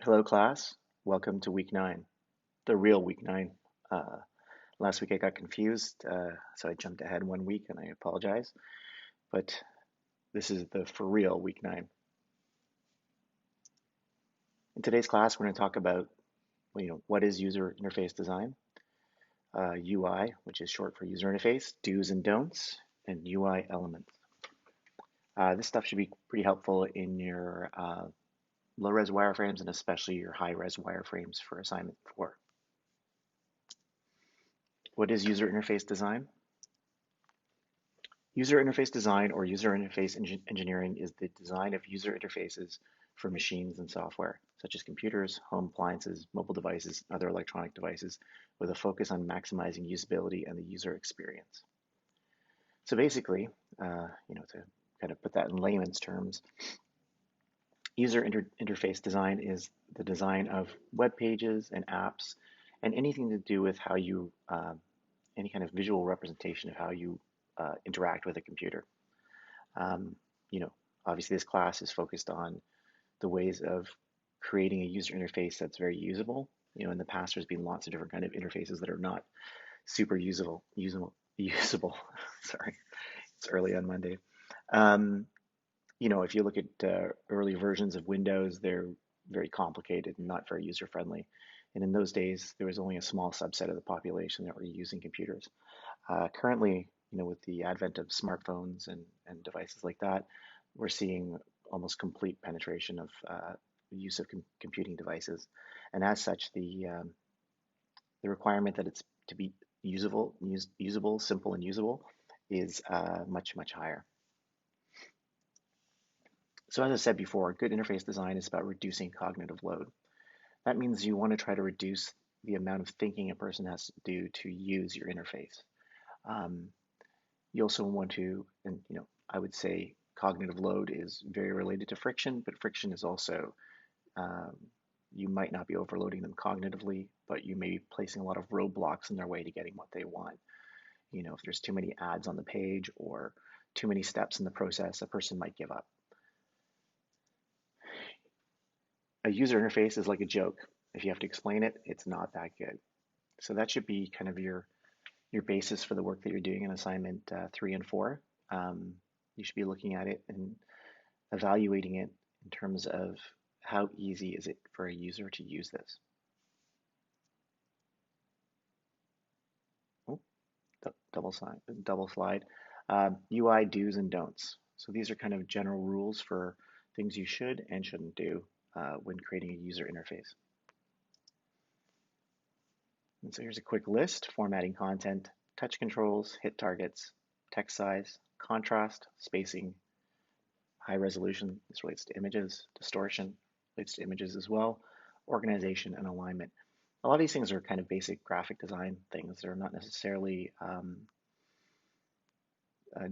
Hello, class. Welcome to week 9, the real week 9. Uh, Last week I got confused, so I jumped ahead 1 week and I apologize. But this is the for real week 9. In today's class, we're going to talk about what is user interface design, UI, which is short for user interface, do's and don'ts, and UI elements. This stuff should be pretty helpful in your low-res wireframes and especially your high-res wireframes for assignment 4. What is user interface design? User interface design or user interface engineering is the design of user interfaces for machines and software, such as computers, home appliances, mobile devices, other electronic devices, with a focus on maximizing usability and the user experience. So basically, to kind of put that in layman's terms, user interface design is the design of web pages and apps and anything to do with how you, any kind of visual representation of how you interact with a computer. Um, you know, Obviously this class is focused on the ways of creating a user interface that's very usable. In the past, there's been lots of different kind of interfaces that are not super usable. Sorry, it's early on Monday. Um, if you look at early versions of Windows, they're very complicated and not very user friendly. And in those days, there was only a small subset of the population that were using computers. Currently, with the advent of smartphones and devices like that, we're seeing almost complete penetration of use of computing devices, and as such, the requirement that it's to be usable, simple, and usable is much higher. So as I said before, good interface design is about reducing cognitive load. That means you want to try to reduce the amount of thinking a person has to do to use your interface. Um, you also want to, and I would say cognitive load is very related to friction, but friction is also, um, you might not be overloading them cognitively, but you may be placing a lot of roadblocks in their way to getting what they want. If there's too many ads on the page or too many steps in the process, a person might give up. A user interface is like a joke. If you have to explain it, it's not that good. So that should be kind of your basis for the work that you're doing in assignment 3 and 4. You should be looking at it and evaluating it in terms of how easy is it for a user to use this. Oh, double slide. UI do's and don'ts. So these are kind of general rules for things you should and shouldn't do when creating a user interface. And so here's a quick list: formatting content, touch controls, hit targets, text size, contrast, spacing, high resolution, this relates to images, distortion relates to images as well, organization and alignment. A lot of these things are kind of basic graphic design things. They're not necessarily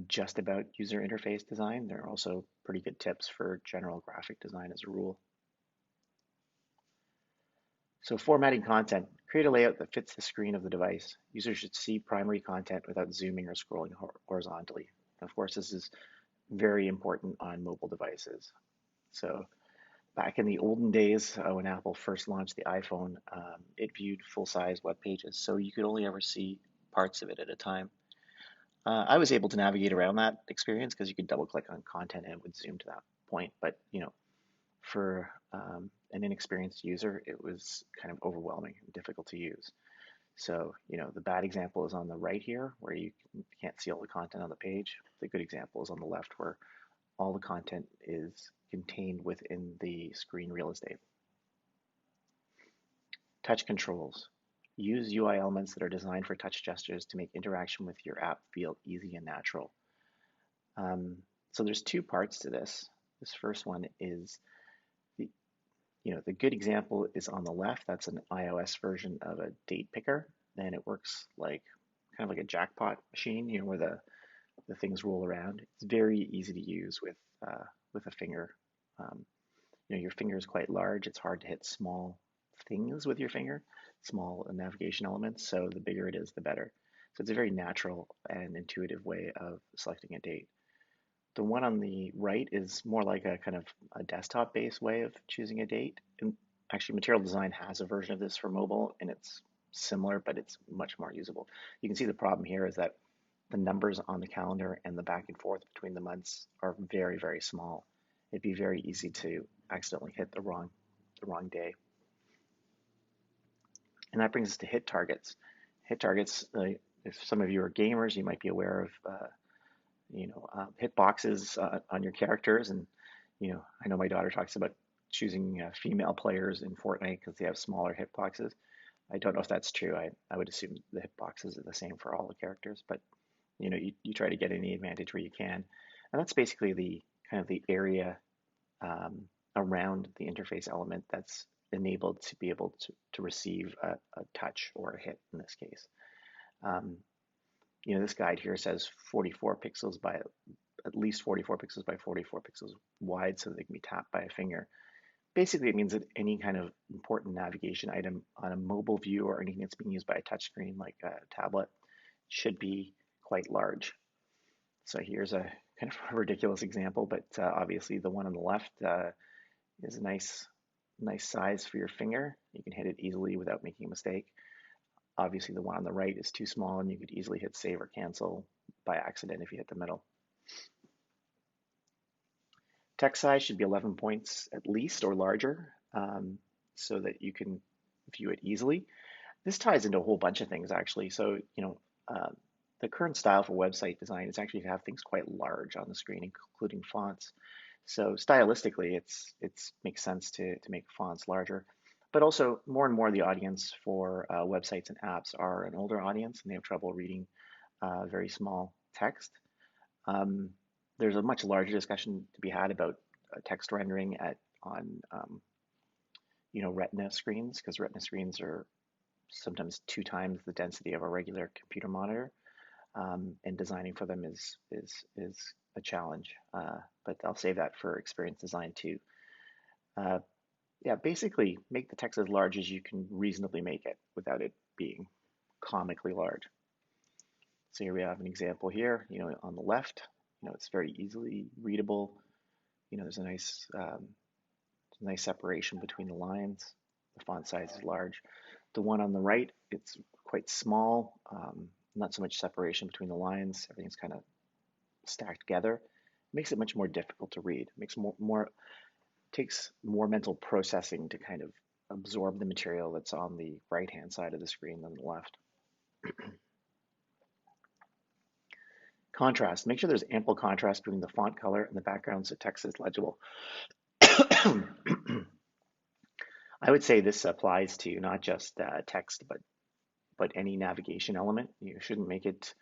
just about user interface design. They're also pretty good tips for general graphic design as a rule. So formatting content, create a layout that fits the screen of the device. Users should see primary content without zooming or scrolling horizontally. And of course, this is very important on mobile devices. So back in the olden days, when Apple first launched the iPhone, it viewed full-size web pages, so you could only ever see parts of it at a time. I was able to navigate around that experience because you could double click on content and it would zoom to that point. But for an inexperienced user, it was kind of overwhelming and difficult to use. So the bad example is on the right here, where you can't see all the content on the page. The good example is on the left, where all the content is contained within the screen real estate. Touch controls. Use UI elements that are designed for touch gestures to make interaction with your app feel easy and natural. So there's two parts to this. This first one is the good example is on the left. That's an iOS version of a date picker, and it works like kind of like a jackpot machine, where the things roll around. It's very easy to use with a finger. Um, your finger is quite large. It's hard to hit small things with your finger, small navigation elements. So the bigger it is, the better. So it's a very natural and intuitive way of selecting a date. The one on the right is more like a kind of a desktop-based way of choosing a date. And Actually, Material Design has a version of this for mobile, and it's similar, but it's much more usable. You can see the problem here is that the numbers on the calendar and the back and forth between the months are very, very small. It'd be very easy to accidentally hit the wrong day. And that brings us to hit targets. Hit targets, if some of you are gamers, you might be aware of hit boxes on your characters. And I know my daughter talks about choosing female players in Fortnite because they have smaller hit boxes. I don't know if that's true. I would assume the hit boxes are the same for all the characters, but you try to get any advantage where you can. And that's basically the kind of the area around the interface element that's enabled to be able to receive a touch or a hit in this case. This guide here says 44 pixels by at least 44 pixels by 44 pixels wide so they can be tapped by a finger. Basically, it means that any kind of important navigation item on a mobile view or anything that's being used by a touchscreen like a tablet should be quite large. So here's a kind of a ridiculous example, but obviously the one on the left is a nice size for your finger. You can hit it easily without making a mistake. Obviously the one on the right is too small and you could easily hit save or cancel by accident if you hit the middle. Text size should be 11 points at least or larger so that you can view it easily. This ties into a whole bunch of things actually. So, the current style for website design is actually to have things quite large on the screen, including fonts. So stylistically, it makes sense to make fonts larger. But also, more and more the audience for websites and apps are an older audience, and they have trouble reading very small text. There's a much larger discussion to be had about text rendering on Retina screens, because Retina screens are sometimes 2 times the density of a regular computer monitor. And designing for them is a challenge. But I'll save that for experience design too. Yeah, basically make the text as large as you can reasonably make it without it being comically large. So here we have an example here. On the left, it's very easily readable. There's a nice separation between the lines. The font size is large. The one on the right, it's quite small. Not so much separation between the lines. Everything's kind of stacked together. It makes it much more difficult to read. It makes takes more mental processing to kind of absorb the material that's on the right-hand side of the screen than the left. Contrast. Make sure there's ample contrast between the font color and the background so text is legible. I would say this applies to not just text, but any navigation element. You shouldn't make it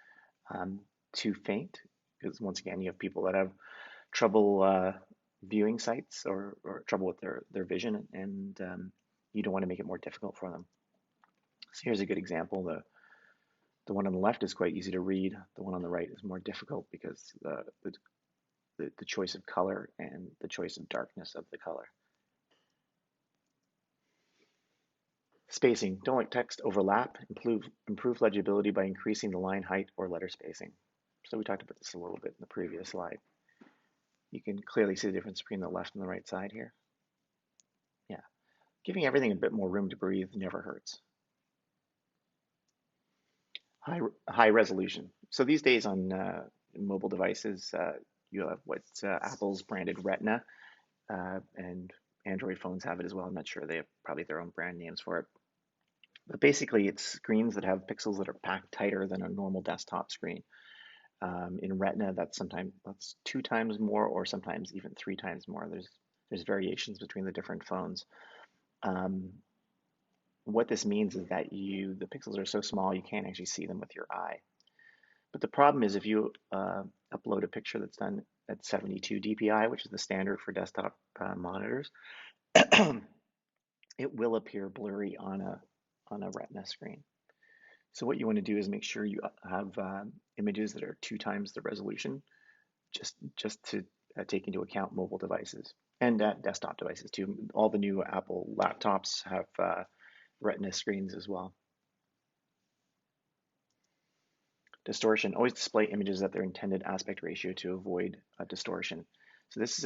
too faint, because once again, you have people that have trouble viewing sites or trouble with their vision, and you don't want to make it more difficult for them. So here's a good example. The one on the left is quite easy to read. The one on the right is more difficult because the choice of color and the choice of darkness of the color. Spacing. Don't let text overlap. Improve legibility by increasing the line height or letter spacing. So we talked about this a little bit in the previous slide. You can clearly see the difference between the left and the right side here. Yeah. Giving everything a bit more room to breathe never hurts. High resolution. So these days on mobile devices, you have what's Apple's branded Retina, and Android phones have it as well. I'm not sure. They have probably their own brand names for it. But basically, it's screens that have pixels that are packed tighter than a normal desktop screen. In Retina, that's 2 times more, or sometimes even 3 times more. There's variations between the different phones. What this means is that the pixels are so small you can't actually see them with your eye. But the problem is if you upload a picture that's done at 72 dpi, which is the standard for desktop monitors, it will appear blurry on a Retina screen. So what you want to do is make sure you have images that are 2 times the resolution, just to take into account mobile devices and desktop devices too. All the new Apple laptops have Retina screens as well. Distortion. Always display images at their intended aspect ratio to avoid distortion. So this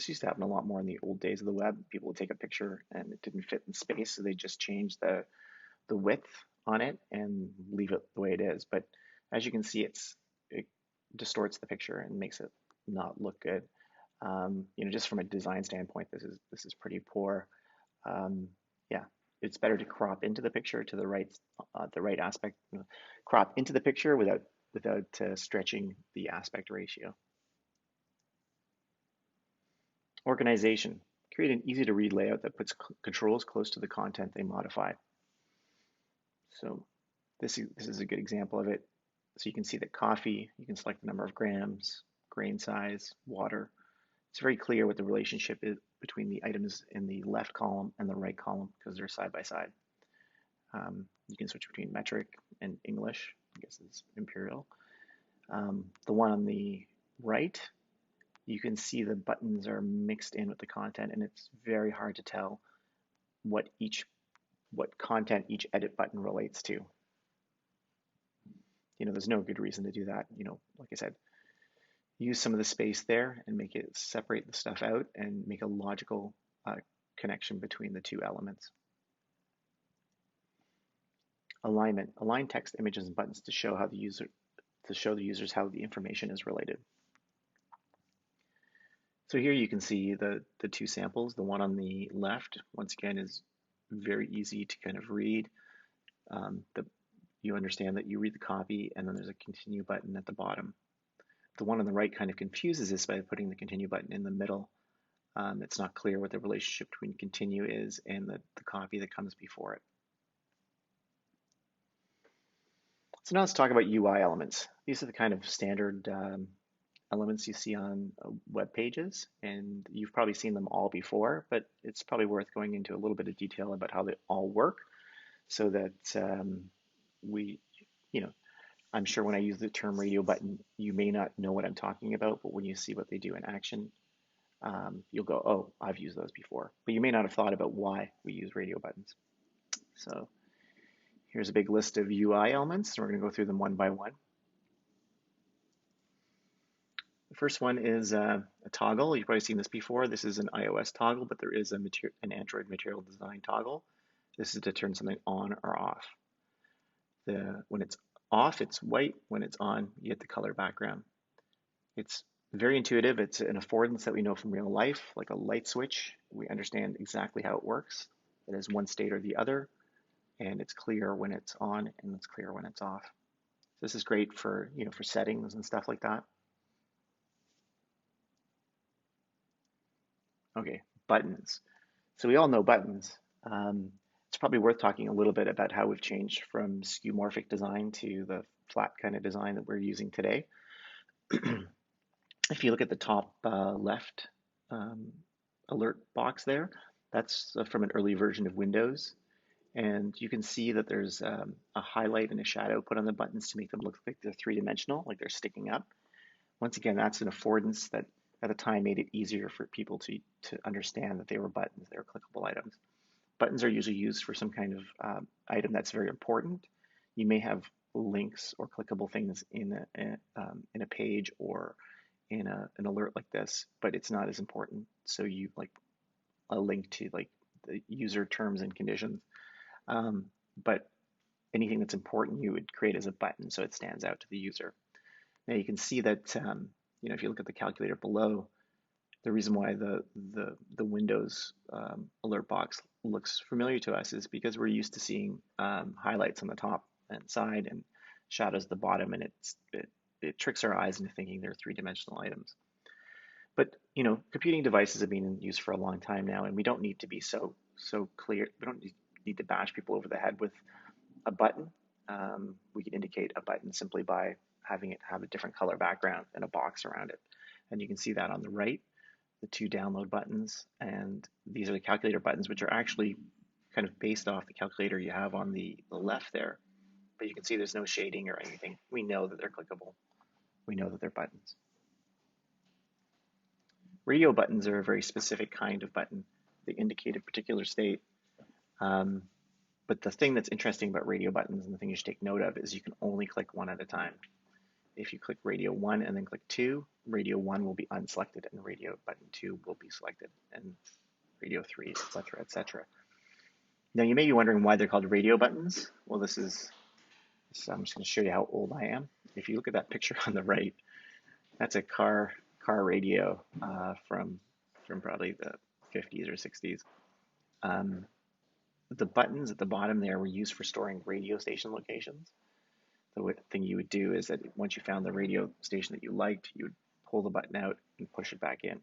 used to happen a lot more in the old days of the web. People would take a picture and it didn't fit in space, so they just changed the width on it and leave it the way it is. But as you can see, it distorts the picture and makes it not look good. Just from a design standpoint, this is pretty poor. Yeah, it's better to crop into the picture to the right aspect, crop into the picture without stretching the aspect ratio. Organization. Create an easy to read layout that puts controls close to the content they modify. So this is a good example of it. So you can see that coffee, you can select the number of grams, grain size, water. It's very clear what the relationship is between the items in the left column and the right column because they're side by side. You can switch between metric and English, I guess it's imperial. The one on the right, you can see the buttons are mixed in with the content, and it's very hard to tell what content each edit button relates to. There's no good reason to do that. Like I said, use some of the space there and make it separate the stuff out and make a logical connection between the two elements. Alignment. Align text, images, and buttons to show the users how the information is related. So here you can see the two samples. The one on the left, once again, is very easy to kind of read. You understand that you read the copy, and then there's a continue button at the bottom. The one on the right kind of confuses us by putting the continue button in the middle. It's not clear what the relationship between continue is and the copy that comes before it. So now let's talk about UI elements. These are the kind of standard elements you see on web pages, and you've probably seen them all before, but it's probably worth going into a little bit of detail about how they all work so that I'm sure when I use the term radio button, you may not know what I'm talking about, but when you see what they do in action, you'll go, oh, I've used those before. But you may not have thought about why we use radio buttons. So here's a big list of UI elements. We're going to go through them one by one. The first one is a toggle. You've probably seen this before. This is an iOS toggle, but there is an Android material design toggle. This is to turn something on or off. When it's off, it's white. When it's on, you get the color background. It's very intuitive. It's an affordance that we know from real life, like a light switch. We understand exactly how it works. It has one state or the other, and it's clear when it's on and it's clear when it's off. This is great for settings and stuff like that. Okay, buttons. So we all know buttons. It's probably worth talking a little bit about how we've changed from skeuomorphic design to the flat kind of design that we're using today. If you look at the top left alert box there, that's from an early version of Windows. And you can see that there's a highlight and a shadow put on the buttons to make them look like they're three-dimensional, like they're sticking up. Once again, that's an affordance that at the time made it easier for people to understand that they were buttons, they were clickable items. Buttons are usually used for some kind of item that's very important. You may have links or clickable things in a page or in an alert like this, but it's not as important. So you like a link to like the user terms and conditions. But anything that's important you would create as a button so it stands out to the user. Now you can see that if you look at the calculator below, the reason why the Windows alert box looks familiar to us is because we're used to seeing highlights on the top and side and shadows at the bottom, and it tricks our eyes into thinking they're three-dimensional items. But computing devices have been in use for a long time now, and we don't need to be so clear. We don't need to bash people over the head with a button. We can indicate a button simply by having it have a different color background and a box around it. And you can see that on the right, the two download buttons, and these are the calculator buttons, which are actually kind of based off the calculator you have on the left there. But you can see there's no shading or anything. We know that they're clickable. We know that they're buttons. Radio buttons are a very specific kind of button. They indicate a particular state. But the thing that's interesting about radio buttons and the thing you should take note of is you can only click one at a time. If you click radio 1 and then click 2, radio 1 will be unselected and radio button 2 will be selected, and radio 3, etc., etc. Now you may be wondering why they're called radio buttons. Well, so I'm just going to show you how old I am. If you look at that picture on the right, that's a car radio from probably the 50s or 60s. The buttons at the bottom there were used for storing radio station locations. The thing you would do is that once you found the radio station that you liked, you would pull the button out and push it back in.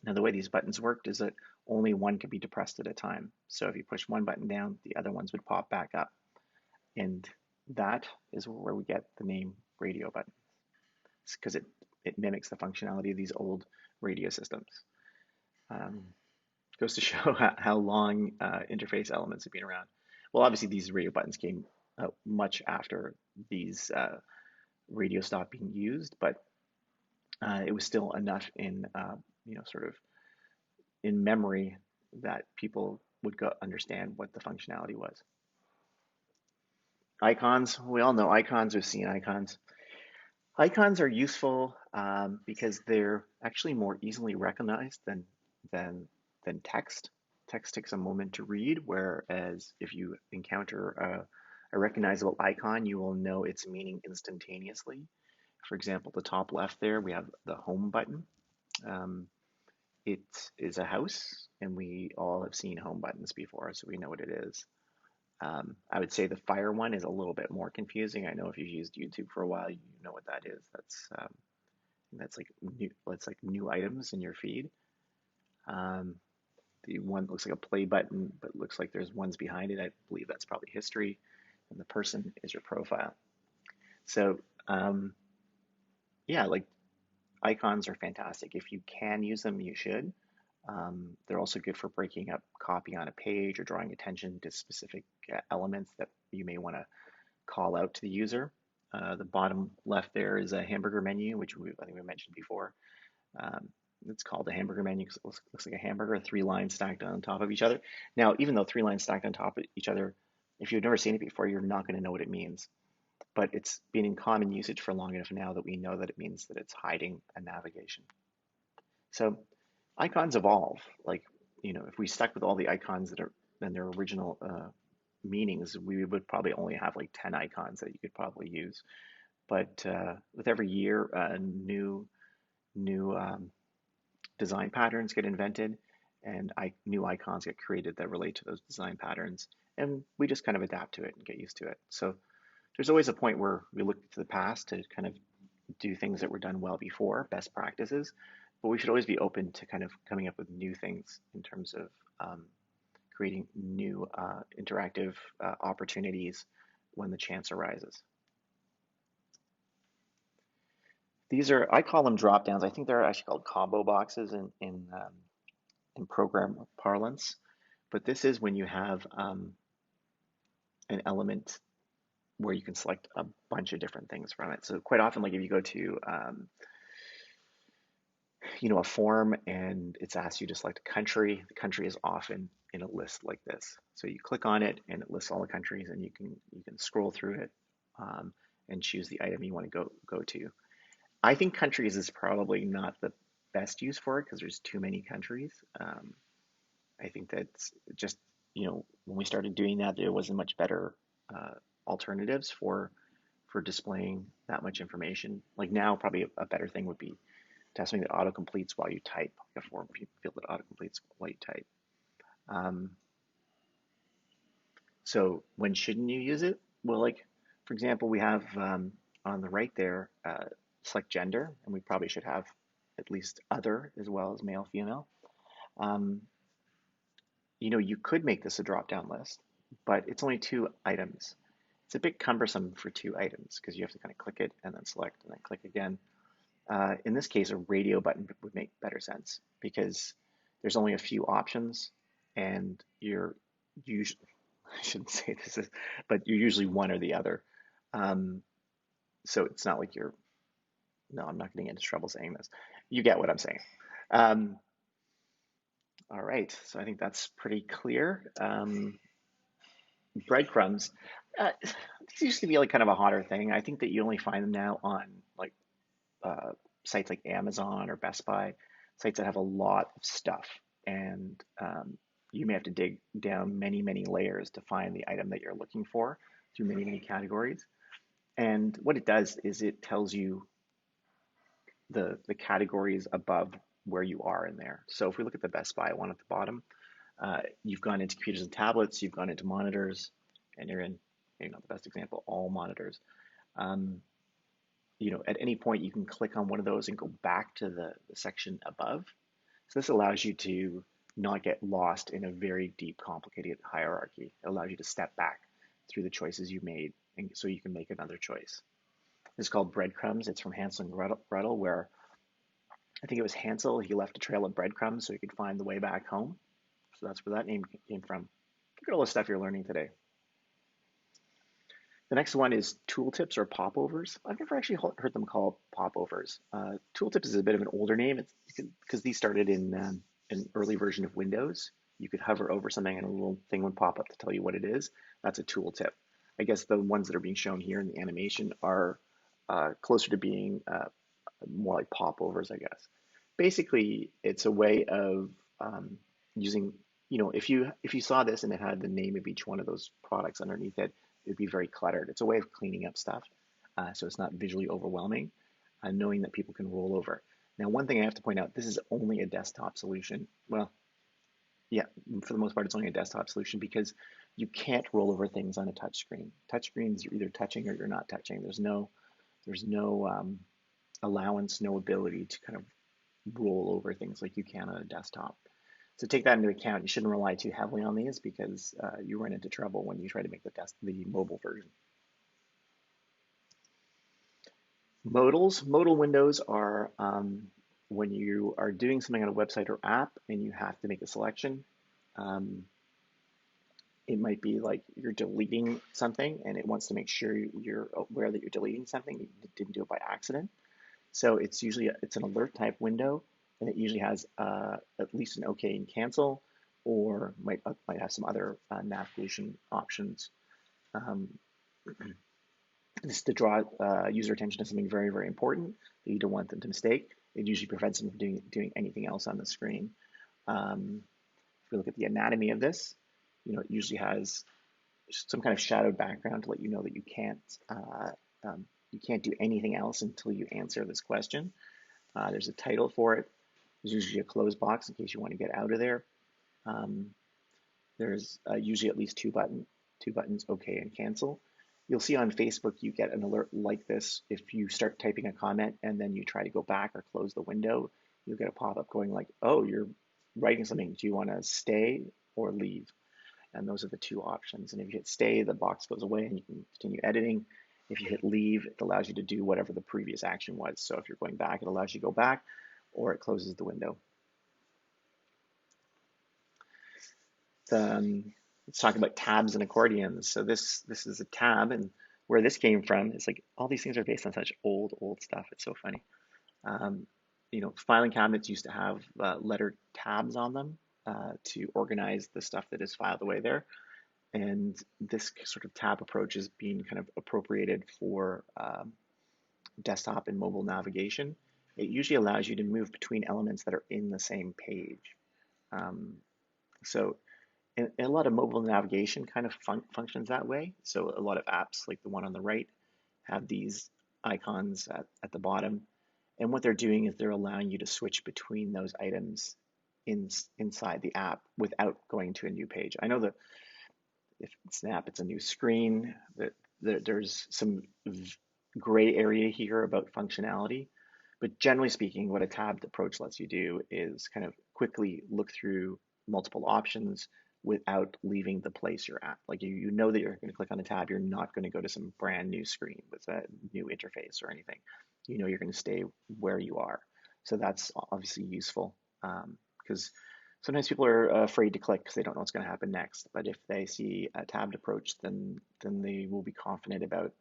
Now, the way these buttons worked is that only one could be depressed at a time. So if you push one button down, the other ones would pop back up. And that is where we get the name radio button. It's because it mimics the functionality of these old radio systems. Goes to show how long interface elements have been around. Well, obviously these radio buttons came out much after these radio stopped being used, but it was still enough in sort of in memory that people would go understand what the functionality was. Icons, we all know icons. We've seen icons. Icons are useful because they're actually more easily recognized than text. Text takes a moment to read, whereas if you encounter a recognizable icon, you will know its meaning instantaneously. For example, the top left there, we have the home button. It is a house, and we all have seen home buttons before, so we know what it is. I would say the fire one is a little bit more confusing. I know if you've used YouTube for a while, you know what that is. That's like new items in your feed. The one looks like a play button, but looks like there's ones behind it. I believe that's probably history, and the person is your profile. So yeah, like icons are fantastic. If you can use them, you should. They're also good for breaking up copy on a page or drawing attention to specific elements that you may want to call out to the user. The bottom left there is a hamburger menu, which I think we mentioned before. It's called a hamburger menu because it looks like a hamburger, 3 lines stacked on top of each other. Now, even though 3 lines stacked on top of each other, if you've never seen it before, you're not going to know what it means. But it's been in common usage for long enough now that we know that it means that it's hiding a navigation. So icons evolve. Like, if we stuck with all the icons that are in their original meanings, we would probably only have like 10 icons that you could probably use. But with every year, new design patterns get invented, and new icons get created that relate to those design patterns, and we just kind of adapt to it and get used to it. So there's always a point where we look to the past to kind of do things that were done well before, best practices, but we should always be open to kind of coming up with new things in terms of creating new interactive opportunities when the chance arises. These are, I call them drop downs. I think they're actually called combo boxes in program parlance. But this is when you have an element where you can select a bunch of different things from it. So quite often, like if you go to a form and it's asked you to select a country, the country is often in a list like this. So you click on it and it lists all the countries, and you can scroll through it and choose the item you want to go to. I think countries is probably not the best use for it because there's too many countries. I think that's just, when we started doing that, there wasn't much better alternatives for displaying that much information. Like now, probably a better thing would be to have something that auto-completes while you type, like a form field that auto-completes while you type. So when shouldn't you use it? Well, like, for example, we have on the right there, select gender, and we probably should have at least other as well as male, female. You could make this a drop-down list, but it's only 2 items. It's a bit cumbersome for 2 items because you have to kind of click it and then select and then click again. In this case, a radio button would make better sense because there's only a few options, and you're usually, I shouldn't say this, but you're usually one or the other. So it's not like no, I'm not getting into trouble saying this. You get what I'm saying. All right, so I think that's pretty clear. Breadcrumbs. This used to be like kind of a hotter thing. I think that you only find them now on like sites like Amazon or Best Buy, sites that have a lot of stuff, and you may have to dig down many, many layers to find the item that you're looking for through many, many categories. And what it does is it tells you the categories above where you are in there. So if we look at the Best Buy one at the bottom, you've gone into computers and tablets, you've gone into monitors, and you're in, maybe not the best example, all monitors. Um, at any point you can click on one of those and go back to the section above. So this allows you to not get lost in a very deep, complicated hierarchy. It allows you to step back through the choices you made, and so you can make another choice. It's called Breadcrumbs. It's from Hansel and Gretel, where I think it was Hansel. He left a trail of breadcrumbs so he could find the way back home. So that's where that name came from. Look at all the stuff you're learning today. The next one is tooltips or popovers. I've never actually heard them called popovers. Tooltips is a bit of an older name. It's because these started in an early version of Windows. You could hover over something and a little thing would pop up to tell you what it is. That's a tooltip. I guess the ones that are being shown here in the animation are closer to being more like popovers, I guess. Basically, it's a way of using, if you saw this and it had the name of each one of those products underneath it, it would be very cluttered. It's a way of cleaning up stuff, so it's not visually overwhelming, knowing that people can roll over. Now, one thing I have to point out, this is only a desktop solution. Well, yeah, for the most part, it's only a desktop solution because you can't roll over things on a touch screen. Touch screens, you're either touching or you're not touching. There's no allowance, no ability to kind of roll over things like you can on a desktop. So take that into account. You shouldn't rely too heavily on these because you run into trouble when you try to make the mobile version. Modal windows are when you are doing something on a website or app and you have to make a selection. It might be like you're deleting something and it wants to make sure you're aware that you're deleting something. You didn't do it by accident. So it's an alert type window, and it usually has at least an OK and cancel, or might have some other navigation options. Um, this is to draw user attention to something very, very important that you don't want them to mistake. It usually prevents them from doing anything else on the screen. If we look at the anatomy of this, it usually has some kind of shadowed background to let you know that you can't do anything else until you answer this question. There's a title for it. There's usually a close box in case you want to get out of there. There's usually at least two buttons, OK and cancel. You'll see on Facebook you get an alert like this if you start typing a comment and then you try to go back or close the window. You'll get a pop-up going like, oh, you're writing something. Do you want to stay or leave? And those are the two options. And if you hit stay, the box goes away and you can continue editing. If you hit leave, it allows you to do whatever the previous action was. So if you're going back, it allows you to go back, or it closes the window. Let's talk about tabs and accordions. So this is a tab, and where this came from is like all these things are based on such old stuff. It's so funny. Filing cabinets used to have lettered tabs on them to organize the stuff that is filed away there. And this sort of tab approach is being kind of appropriated for desktop and mobile navigation. It usually allows you to move between elements that are in the same page. So a lot of mobile navigation kind of functions that way. So a lot of apps, like the one on the right, have these icons at the bottom. And what they're doing is they're allowing you to switch between those items inside the app without going to a new page. I know that if it's an app, it's a new screen. There's some gray area here about functionality. But generally speaking, what a tabbed approach lets you do is kind of quickly look through multiple options without leaving the place you're at. Like you know that you're going to click on a tab, you're not going to go to some brand new screen with a new interface or anything. You know you're going to stay where you are. So that's obviously useful because sometimes people are afraid to click because they don't know what's going to happen next. But if they see a tabbed approach, then they will be confident about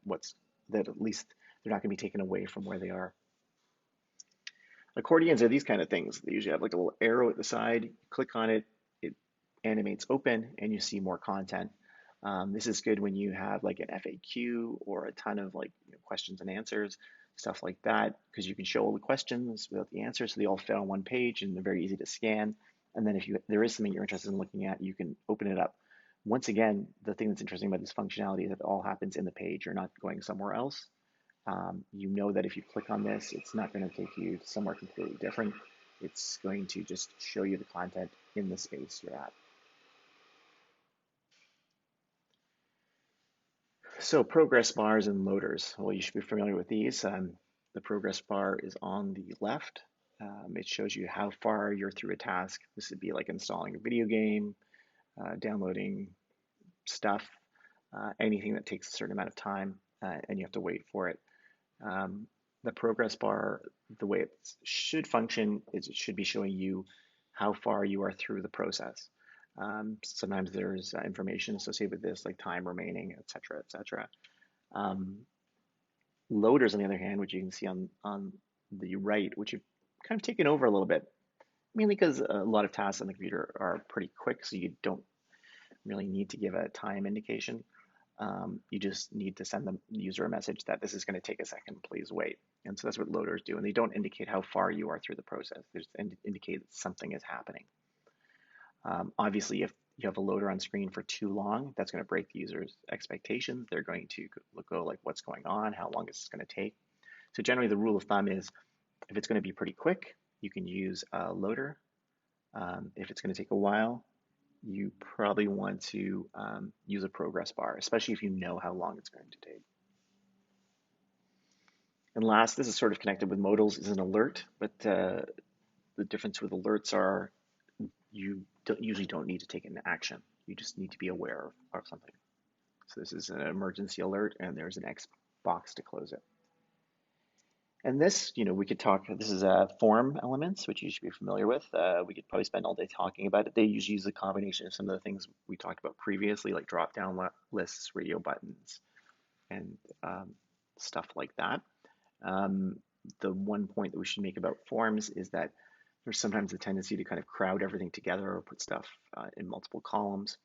that at least they're not going to be taken away from where they are. Accordions are these kind of things. They usually have like a little arrow at the side. You click on it, it animates open, and you see more content. This is good when you have like an FAQ or a ton of questions and answers. stuff like that, because you can show all the questions without the answers, so they all fit on one page and they're very easy to scan. And then if there is something you're interested in looking at, you can open it up. Once again, the thing that's interesting about this functionality is that it all happens in the page. You're not going somewhere else. You know that if you click on this, it's not going to take you somewhere completely different. It's going to just show you the content in the space you're at. So progress bars and loaders. Well, you should be familiar with these. The progress bar is on the left. It shows you how far you're through a task. This would be like installing a video game, downloading stuff, anything that takes a certain amount of time, and you have to wait for it. The progress bar, the way it should function is it should be showing you how far you are through the process. Sometimes there's information associated with this, like time remaining, et cetera, et cetera. Loaders, on the other hand, which you can see on the right, which have kind of taken over a little bit, mainly because a lot of tasks on the computer are pretty quick, so you don't really need to give a time indication. You just need to send the user a message that this is going to take a second, please wait. And so that's what loaders do. And they don't indicate how far you are through the process. They just indicate that something is happening. Obviously, if you have a loader on screen for too long, that's going to break the user's expectations. They're going to go like, what's going on? How long is this going to take? So generally, the rule of thumb is if it's going to be pretty quick, you can use a loader. If it's going to take a while, you probably want to use a progress bar, especially if you know how long it's going to take. And last, this is sort of connected with modals, is an alert, but the difference with alerts are you usually don't need to take an action. You just need to be aware of something. So this is an emergency alert, and there's an X box to close it. And this, we could talk, this is form elements, which you should be familiar with. We could probably spend all day talking about it. They usually use a combination of some of the things we talked about previously, like drop-down lists, radio buttons, and stuff like that. The one point that we should make about forms is that there's sometimes a tendency to kind of crowd everything together or put stuff in multiple columns.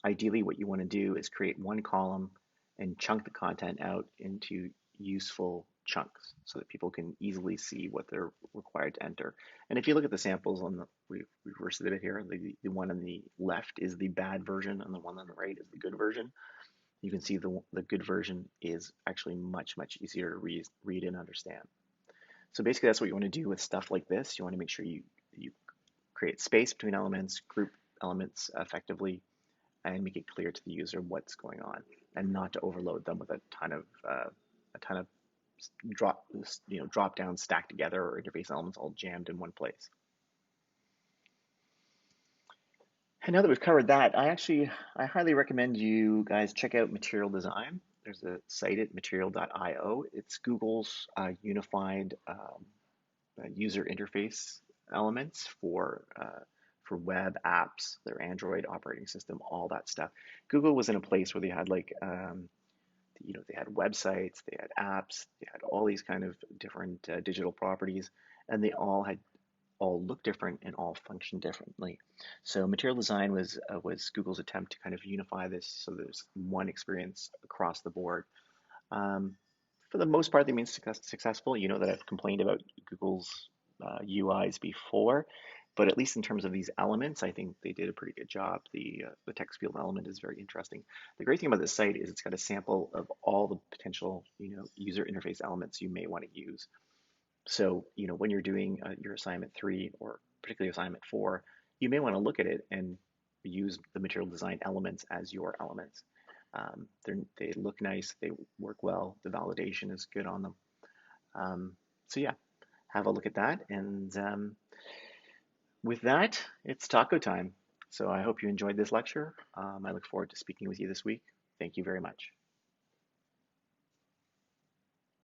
Ideally, what you want to do is create one column and chunk the content out into useful chunks so that people can easily see what they're required to enter. And if you look at the samples we've reversed it a bit here, the one on the left is the bad version and the one on the right is the good version. You can see the good version is actually much, much easier to read and understand. So basically that's what you want to do with stuff like this. You want to make sure you create space between elements, group elements effectively, and make it clear to the user what's going on, and not to overload them with a ton of drop down stacked together or interface elements all jammed in one place. And now that we've covered that, I highly recommend you guys check out Material Design. There's a site at material.io. It's Google's unified user interface elements for web apps, their Android operating system, all that stuff. Google was in a place where they had they had websites, they had apps, they had all these kind of different digital properties, and they all look different and all function differently. So material design was Google's attempt to kind of unify this so there's one experience across the board. For the most part, they've been successful. You know that I've complained about Google's UIs before, but at least in terms of these elements, I think they did a pretty good job. The text field element is very interesting. The great thing about this site is it's got a sample of all the potential user interface elements you may want to use. So when you're doing your assignment 3 or particularly assignment 4, you may want to look at it and use the material design elements as your elements. They look nice, they work well, the validation is good on them. So yeah, have a look at that. And with that, it's taco time. So I hope you enjoyed this lecture. I look forward to speaking with you this week. Thank you very much.